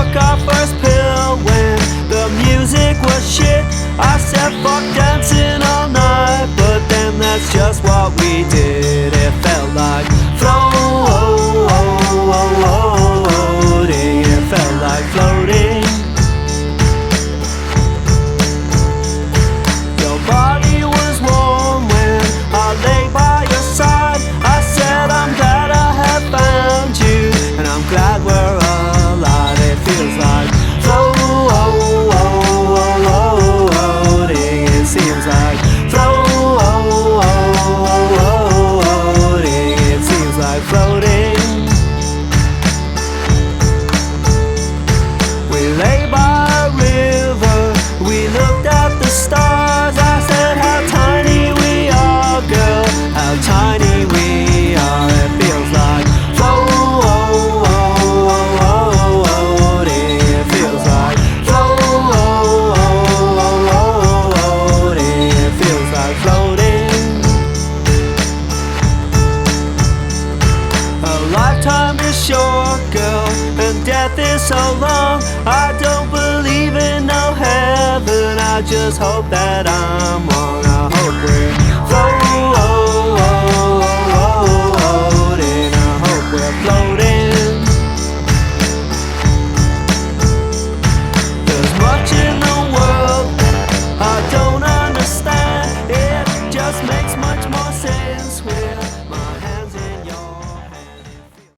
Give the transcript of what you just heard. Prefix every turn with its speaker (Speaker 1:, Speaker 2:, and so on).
Speaker 1: took our first pill when the music was shit. I said fuck dancing all night, but then that's just what we did. It felt like floating. It felt like floating. Your body was warm when I lay by your side. I said I'm glad I have found you, and I'm glad we're alive. It feels like floating. It seems like floating. It seems like floating. We lay by a river, we looked at the stars. I said how tiny we are, girl, how tiny we are. It feels like floating. It feels like floating. It feels like floating. A lifetime is short, girl, and death is so long. I don't believe in no heaven, I just hope that I'm wrong. I hope we're